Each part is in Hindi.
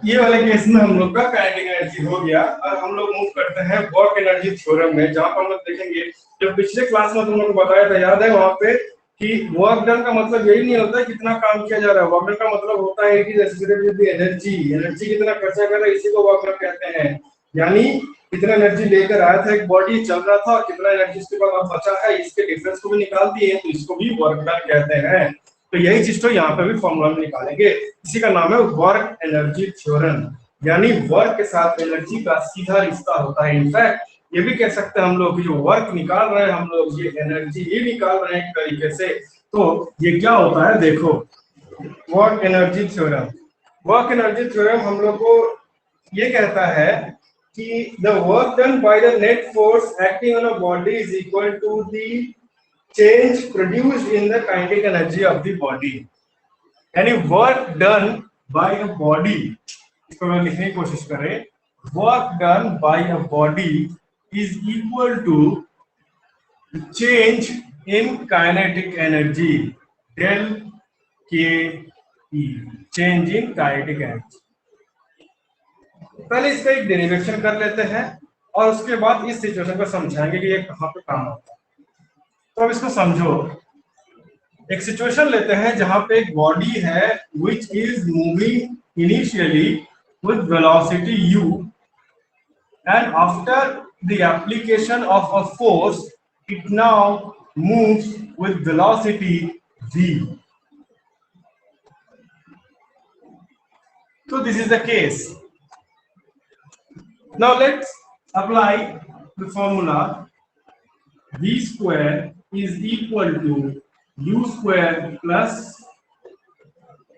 ये वाले केस में हम लोग का काइनेटिक एनर्जी हो गया। और हम लोग मूव करते हैं वर्क एनर्जी थ्योरम में, जहां पर हम लोग देखेंगे जो पिछले क्लास में तुम लोगों को बताया था, याद है वहां पे कि वर्क डन का मतलब यही नहीं होता है कितना काम किया जा रहा है। वर्क डन का मतलब होता है it is associated with the energy, energy कितना खर्चा कर रहा है, इसी को वर्क डन कहते हैं। यानी कितना एनर्जी लेकर आया था एक बॉडी, चल रहा था, और कितना एनर्जी उसके बाद बचा है, इसके डिफरेंस को भी निकाल दिए, तो इसको भी वर्क डन कहते हैं। तो यही चीज तो यहाँ पे भी फॉर्मूला में निकालेंगे। इसी का नाम है वर्क एनर्जी थ्योरम, यानी वर्क के साथ एनर्जी का सीधा रिश्ता होता है। इनफैक्ट ये भी कह सकते हैं हम लोग कि जो वर्क निकाल रहे हैं हम लोग, ये एनर्जी ही निकाल रहे हैं एक तरीके से। तो ये क्या होता है देखो, work energy theorem. Work energy theorem हम लोग को ये कहता है कि the work done by the net force acting on a body is equal to the change produced in the kinetic energy of the body। यानी work done by a body, इसको मैं लिखने की कोशिश करें, work done by a body is equal to change in kinetic energy del k e, change in kinetic energy। पहले इसका एक डेरिवेशन कर लेते हैं और उसके बाद इस सिचुएशन को समझाएंगे कि ये कहां पे काम आता है। तो अब इसको समझो, एक सिचुएशन लेते हैं जहां पे एक बॉडी है which is moving initially with velocity u and after the application of a force it now moves with velocity v। So this is the case। Now let's apply the formula v square is equal to u square plus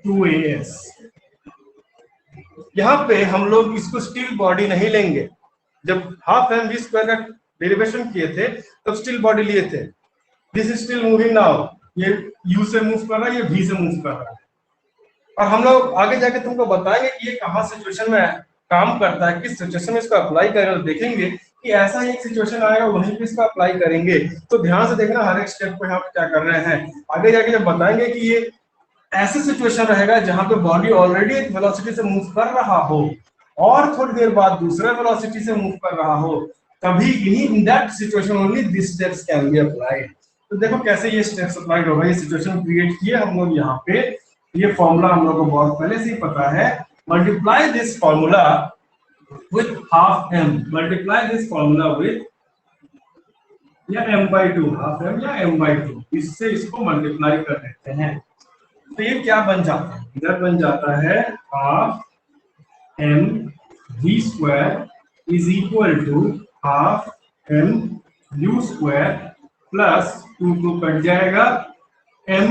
2as। यहाँ पे हम लोग इसको स्टील बॉडी नहीं लेंगे। जब हाफ एम वी स्क्वायर का डेरिवेशन किए थे तब स्टील बॉडी लिए थे। This is still moving now, ये u से मूव कर रहा है, ये v से मूव कर रहा है। और हम लोग आगे जाके तुमको बताएंगे कि ये कहाँ सिचुएशन में काम करता है, किस सिचुएशन में इसको अप्लाई करेंगे। और देखेंगे कि ऐसा एक सिचुएशन आएगा वहीं पे इसको अप्लाई करेंगे। तो ध्यान से देखना हर एक स्टेप को यहाँ पे क्या कर रहे हैं। आगे जाके जब बताएंगे कि ये ऐसे सिचुएशन रहेगा जहां पे बॉडी ऑलरेडी एक वेलोसिटी से मूव कर रहा हो और थोड़ी देर बाद दूसरे वेलोसिटी से मूव कर रहा हो, तभी in that situation only this steps can be applied. तो देखो कैसे ये स्टेप्स अप्लाइड होगा। ये सिचुएशन क्रिएट किए हम लोग यहाँ पे, ये फॉर्मूला हम लोग को बहुत पहले से ही पता है। Multiply this formula with half m, multiply this formula with या m/2, half m या m/2, इससे इसको मल्टीप्लाई कर देते हैं। तो ये क्या बन जाता है, इधर बन जाता है half m v square is equal to half m u square plus 2 cut जाएगा m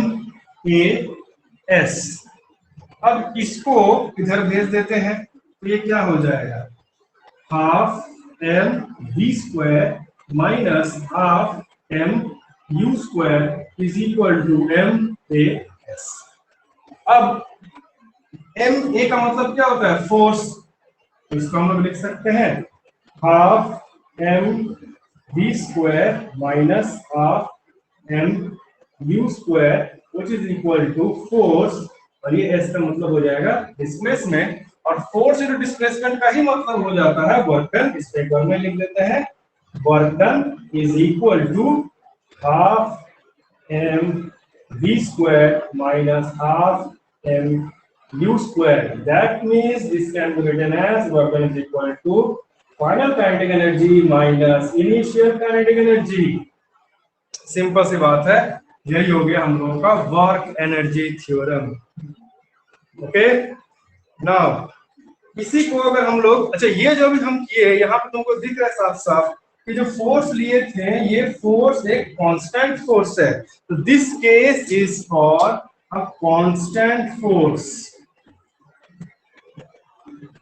a s। अब इसको इधर भेज देते हैं तो ये क्या हो जाएगा, half m v square minus half m u square is equal to m a s। अब m a का मतलब क्या होता है, फोर्स। तो इसको हम लोग लिख सकते हैं half m v square minus half m u square which is equal to force, और ये s का मतलब हो जाएगा डिस्प्लेसमेंट, और फोर्स इनटू डिस्प्लेसमेंट का ही मतलब हो जाता है वर्क डन। इस पे एक बार में लिख लेते हैं, work done is equal to half m v square minus half m u square. That means this can be written as work done is equal to final kinetic energy minus initial kinetic energy. Simple सी बात है, यही हो गया हम लोगों का work energy theorem. Okay, now इसी को अगर हम लोग, अच्छा ये जो भी हम किए यहाँ पे तुमको दिख रहा है साफ साफ कि जो फोर्स लिए थे ये फोर्स एक कांस्टेंट फोर्स है। तो this case is for a constant force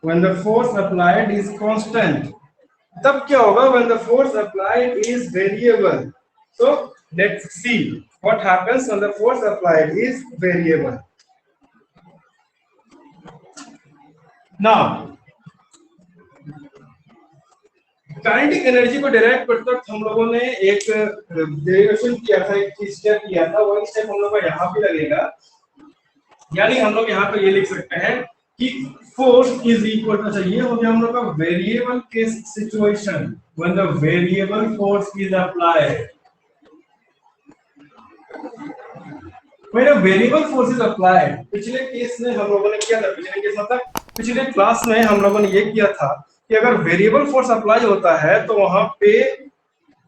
when the force applied is constant. तब क्या होगा when the force applied is variable. So let's see what happens when the force applied is variable. Now, kinetic energy को डिराइव करते वक्त हम लोगों ने एक डेरिवेशन किया था, एक स्टेप किया था, वही स्टेप हम लोग का यहाँ भी लगेगा। यानी हम लोग यहाँ पे ये लिख सकते हैं कि फोर्स इज इक्वल टू, अच्छा ये हो गया हम लोग का variable case situation when the variable force is applied. When a variable force is applied, पिछले केस में हम लोगों ने किया था, पिछले केस मतलब पिछले क्लास में हम लोगों ने ये किया था कि अगर वेरिएबल फोर्स अप्लाई होता है तो वहां पे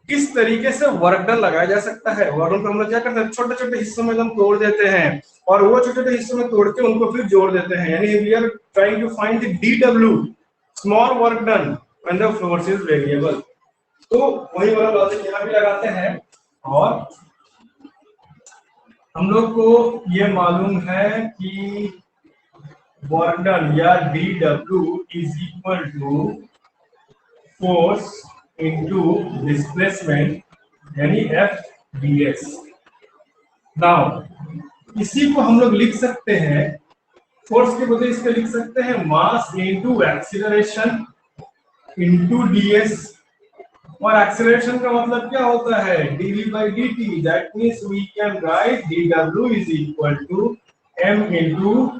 किस तरीके से वर्क डन लगाया जा सकता है। वर्क को हम लोग क्या करते हैं, छोटे छोटे हिस्सों में हम तोड़ देते हैं और वो छोटे छोटे हिस्सों में तोड़ के उनको फिर जोड़ देते हैं, यानी we are trying to find the DW, small work done when the force is variable. तो वही वाला लॉजिक यहाँ भी लगाते हैं और हम लोग को ये मालूम है कि वर्क डन या DW is equal to force into displacement यानी FdS। नाउ इसी को हम लोग लिख सकते हैं, फोर्स के बजाय इसको लिख सकते हैं mass into acceleration into ds, और एक्सीलरेशन का मतलब क्या होता है dv/dt, that means we can write dw is equal to m into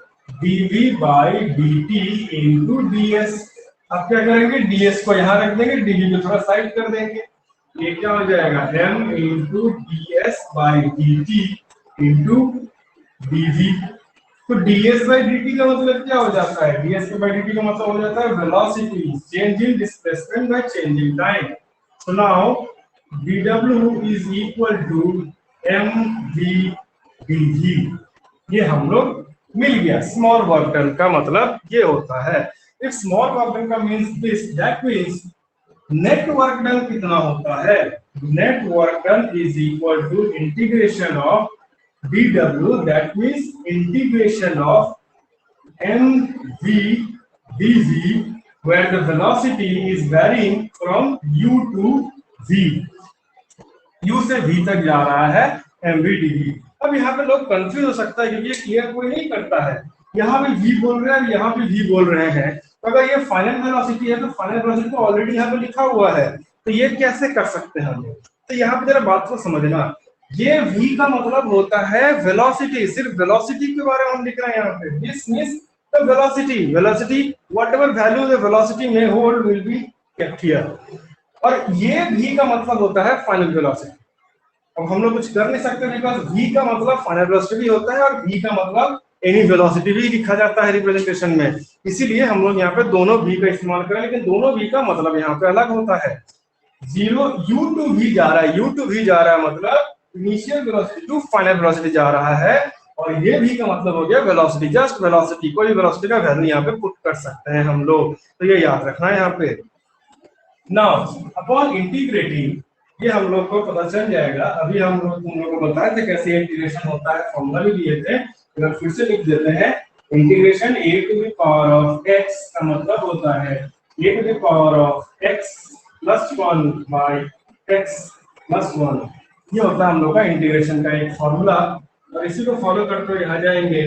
dv/dt into ds। अब क्या करेंगे, ds को यहां रख देंगे, dv को थोड़ा साइड कर देंगे, ये क्या हो जाएगा m into ds/dt into dv। तो ds/dt का मतलब क्या हो जाता है, ds/dt का मतलब हो जाता है velocity change in displacement by change in time. So now dW is equal to mv/dv, ये हम लोग मिल गया। स्मॉल वर्क डन का मतलब ये होता है, इफ स्मॉल वर्क डन का means this, that means net work done कितना होता है, net work done is equal to integration of dW, that means integration of mv/dv where the velocity is varying from u to v, u से v तक जा रहा है mv/dv। अब यहाँ पे लोग कंफ्यूज हो सकता है क्योंकि ये क्लियर कोई नहीं करता है, यहाँ भी v बोल रहे हैं, यहाँ भी v बोल रहे हैं, तो अगर ये फाइनल वेलोसिटी है तो फाइनल वेलोसिटी तो ऑलरेडी यहाँ पे लिखा हुआ है, तो ये कैसे कर सकते हैं हम लोग। तो यहाँ पे जरा बात को समझना, ये v का मतलब होता है वेलोसिटी, सिर्फ वेलोसिटी के बारे में हम लिख रहे हैं यहाँ पे, this means the velocity whatever value the velocity may hold will be kept here, और ये v का मतलब होता है फाइनल वेलोसिटी। अब हम लोग कुछ कर नहीं सकते बिकॉज़ v का मतलब फाइनल वेलोसिटी भी होता है और v का मतलब एनी वेलोसिटी भी लिखा जाता है रिप्रेजेंटेशन में, इसीलिए हम लोग यहाँ पे दोनों v का इस्तेमाल करें, लेकिन दोनों v का मतलब यहाँ पे अलग होता है। 0 u to v जा रहा है, u to v जा रहा है मतलब initial velocity to final velocity जा रहा है, और ये भी का मतलब हो गया वेलोसिटी, जस्ट वेलोसिटी, कोई वेलोसिटी का वैल्यू यहाँ पे पुट कर सकते हैं हम लोग, तो ये याद रखना है यहाँ पे। नाउ अपॉन इंटीग्रेटिंग, ये हम लोग को पता चल जाएगा, अभी हम लोग तुम लोगों को बताए थे कैसे इंटीग्रेशन होता है, फॉर्मूला भी दिए थे, अगर फिर से लिख देते हैं, integration a to the power of x का मतलब होता है a to the power of x plus 1 by x plus 1, ये होता है हम लोग का इंटीग्रेशन का एक फॉर्मूला, और इसी को फॉलो करते हुए आ जाएंगे।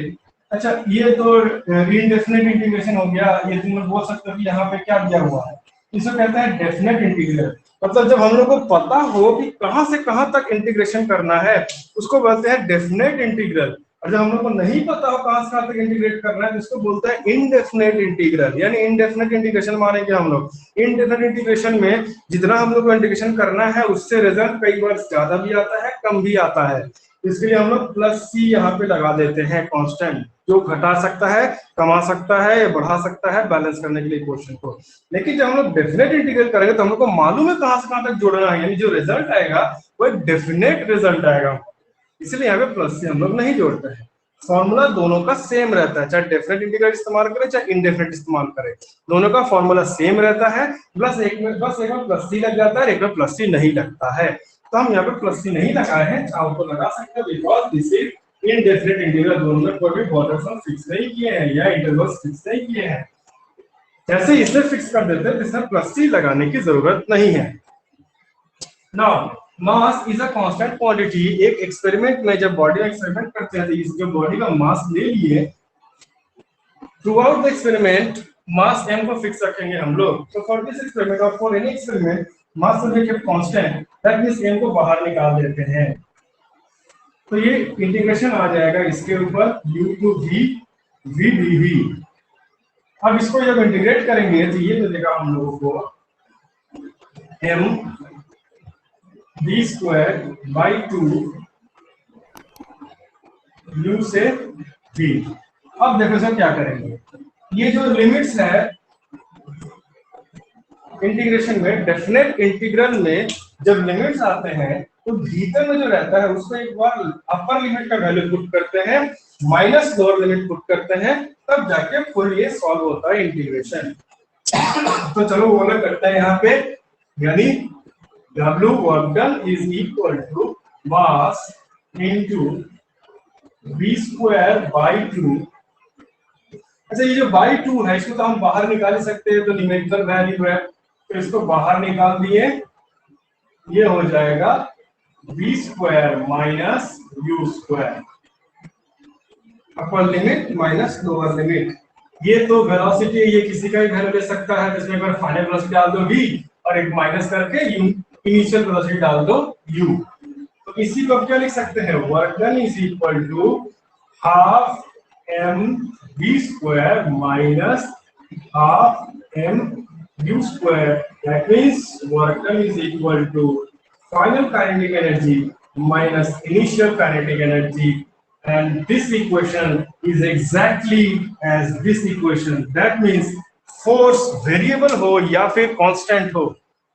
अच्छा ये तो इनडेफिनेट इंटीग्रेशन हो गया, ये तुम लोग बोल सकते हो कि यहाँ पे क्या दिया हुआ है, इसे कहते हैं डेफिनेट इंटीग्रल, मतलब जब हम लोग को पता हो कि कहां से कहां तक इंटीग्रेशन करना है उसको बोलते हैं डेफिनेट इंटीग्रल, और जब हम लोग को नहीं पता हो कहां से कहां तक इंटीग्रेट करना है तो इसको बोलते हैं इनडेफिनेट इंटीग्रल, यानी इनडेफिनेट इंटीग्रेशन मानेंगे हम लोग। इनडेफिनेट इंटीग्रेशन में जितना हम लोग को इंटीग्रेशन करना है उससे रिजल्ट कई बार ज्यादा भी आता है, कम भी आता है, इसके लिए हम लोग प्लस सी यहाँ पे लगा देते हैं, कांस्टेंट जो घटा सकता है, कमा सकता है या बढ़ा सकता है बैलेंस करने के लिए क्वेश्चन को। लेकिन जब हम लोग डेफिनेट इंटीग्रेट करेंगे तो हम लोग को मालूम है कहां से कहां तक जोड़ना है, यानी जो रिजल्ट आएगा वो एक डेफिनेट रिजल्ट आएगा, इसलिए यहाँ पे प्लस सी हम लोग नहीं जोड़ते हैं। फॉर्मूला दोनों का सेम रहता है, चाहे डेफिनेट इंटीग्रल इस्तेमाल करें चाहे इनडेफिनेट इस्तेमाल करें, दोनों का फॉर्मूला सेम रहता है, बस एक में प्लस सी लग जाता है, एक में प्लस सी नहीं लगता है, तो हम यहाँ पे प्लस सी नहीं लगाए हैं, चाहो तो लगा सकते हैं because this is indefinite integral, दोनों में कोई भी बॉर्डर फिक्स नहीं किए हैं या इंटरवल्स फिक्स नहीं किए हैं, जैसे इसे फिक्स कर देते हैं इसमें प्लस सी लगाने की जरूरत नहीं है। Now mass is a constant quantity, एक एक्सपेरिमेंट में जब बॉडी का एक्सपेरिमेंट करते हैं तो इसके बॉडी का मास ले लिए, through out the experiment mass m को फिक्स रखेंगे हम लोग, तो फॉर दिस एक्सपेरिमेंट और for any experiment mass will be kept constant, that means m को बाहर निकाल देते हैं, तो ये इंटीग्रेशन आ जाएगा इसके ऊपर u to v v dv, अब इसको जब इंटीग्रेट करेंगे तो ये मिलेगा हम लोगों को m v square by 2 u से v। अब देखो सर क्या करेंगे, ये जो लिमिट्स है इंटीग्रेशन में, डेफिनेट इंटीग्रल में जब लिमिट्स आते हैं तो भीतर में जो रहता है उसको एक बार अपर लिमिट का वैल्यू पुट करते हैं, माइनस लोअर लिमिट पुट करते हैं, तब जाके फुल ये सॉल्व होता है इंटीग्रेशन। तो चलो वो वाला करते हैं यहाँ पे, यानी W work done is equal to mass into v square by 2। अच्छा ये जो बाई 2 है इसको तो हम बाहर निकाल सकते हैं, तो न्यूमेरिकल वैल्यू है, तो इसको बाहर निकाल दिए, ये हो जाएगा v square minus u square, upper limit minus lower limit. ये तो वेलोसिटी, ये किसी का भी वैल्यू ले सकता है, जिसमें अगर फाइनल वेलोसिटी डाल दो v और एक माइनस करके u, इनिशियल वेलोसिटी डाल दो u। तो इसी को क्या लिख सकते हैं, work done is equal to half m v square minus half m u square, that means work done is equal to final kinetic energy minus initial kinetic energy, and this equation is exactly as this equation, that means force variable हो या फिर constant हो,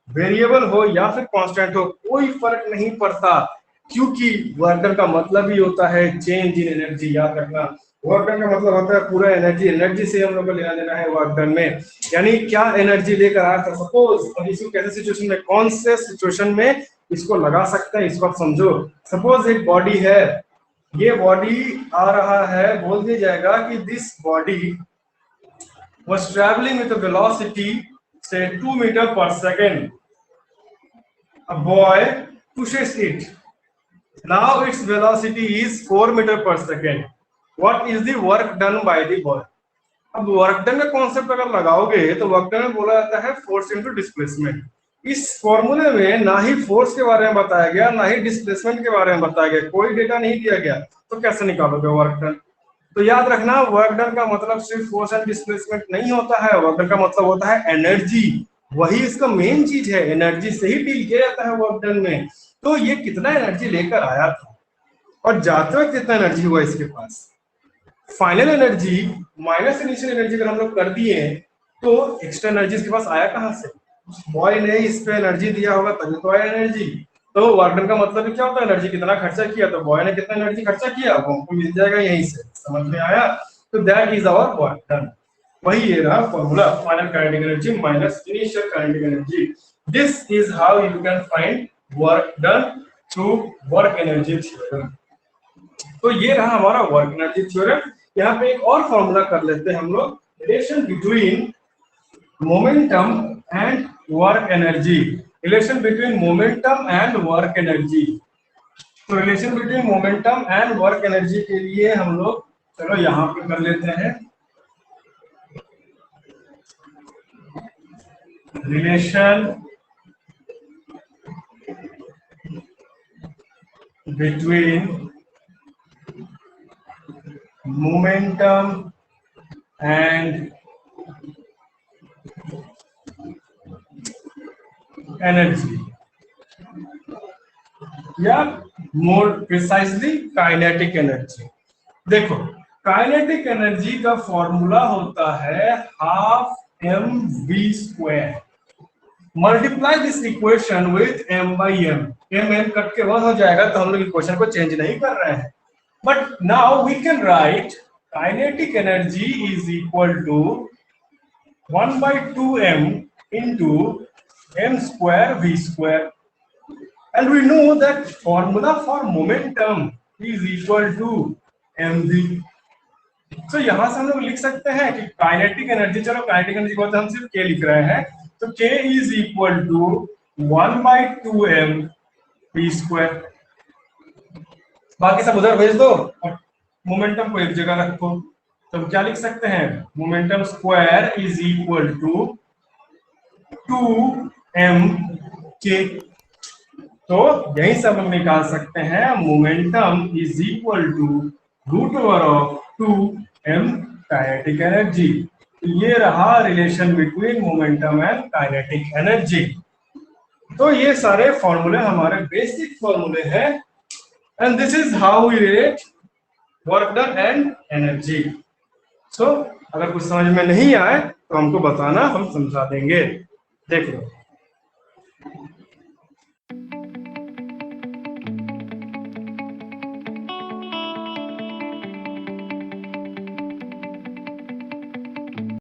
वेरिएबल हो या फिर कांस्टेंट हो कोई फर्क नहीं पड़ता, क्योंकि वर्क डन का मतलब ही होता है चेंज इन एनर्जी। याद रखना, वर्क डन का मतलब होता है पूरा एनर्जी, एनर्जी से हम लोग को लेना देना है वर्क डन में, यानी क्या एनर्जी लेकर आया था। सपोज अब इसको कैसे सिचुएशन में, कौन से सिचुएशन में इसको लगा सकते हैं, इसको आप समझो। सपोज एक बॉडी है, ये बॉडी आ रहा है, बोल दिया जाएगा कि this body was travelling with a velocity से 2 मीटर पर second, a boy pushes it, now its velocity is 4 meter per second, what is the work done by the boy। अब वर्क डन का कॉन्सेप्ट अगर लगाओगे तो वर्क डन में बोला जाता है फोर्स इनटू डिस्प्लेसमेंट। इस फॉर्मूले में ना ही फोर्स के बारे में बताया गया, ना ही डिस्प्लेसमेंट के बारे में बताया गया, कोई डेटा नहीं दिया गया, तो कैसे निकालोगे वर्क डन। तो याद रखना, वर्क डन का मतलब सिर्फ फोर्स एंड डिस्प्लेसमेंट नहीं होता है, वर्क डन का मतलब होता है एनर्जी, वही इसका मेन चीज है, एनर्जी से ही डील किया जाता है वर्क डन में। तो ये कितना एनर्जी लेकर आया था और जाते वक्त कितना एनर्जी हुआ इसके पास, final energy minus initial energy अगर हम लोग कर दिए तो एक्स्ट्रा एनर्जी इसके पास आया कहां से, बॉय ने इस पे एनर्जी दिया होगा तभी तो आया एनर्जी। तो वर्क डन का मतलब क्या होता है, एनर्जी कितना खर्चा किया, तो बॉय ने कितना एनर्जी खर्चा किया वो हमको मिल जाएगा यहीं से, समझ में आया। तो that is our work done, वही ये रहा formula, final kinetic energy minus initial kinetic energy. This is how you can find work done through work energy theorem. तो ये रहा हमारा वर्क एनर्जी थ्योरम। यहाँ पे एक और फॉर्मूला कर लेते हैं हम लोग, relation between momentum and work energy, relation between momentum and work energy. तो relation between momentum and work energy के लिए हम लोग चलो यहाँ पे कर लेते हैं, relation between momentum and energy, या मोर प्रिसाइजली काइनेटिक एनर्जी। देखो काइनेटिक एनर्जी का फॉर्मूला होता है half mv square, multiply this equation with m by m, m cut के 1 हो जाएगा, तो हम लोग इक्वेशन को चेंज नहीं कर रहे हैं। But now we can write kinetic energy is equal to 1/2m into m square v square, and we know that formula for momentum is equal to mv। तो यहां से हम लोग लिख सकते हैं कि काइनेटिक एनर्जी, चलो काइनेटिक एनर्जी को हम सिर्फ k लिख रहे हैं, तो k is equal to 1/2m v square, बाकी सब उधर भेज दो और मोमेंटम को एक जगह रखो। तो क्या लिख सकते हैं, momentum square is equal to 2mk। तो यही सब हम निकाल सकते हैं, momentum is equal to √2m kinetic energy. ये रहा relation between momentum and kinetic energy. तो ये सारे फॉर्मूले हमारे बेसिक फॉर्मूले हैं, and this is how we relate work done and energy. So अगर कुछ समझ में नहीं आए तो हमको बताना, हम समझा देंगे। देख लो।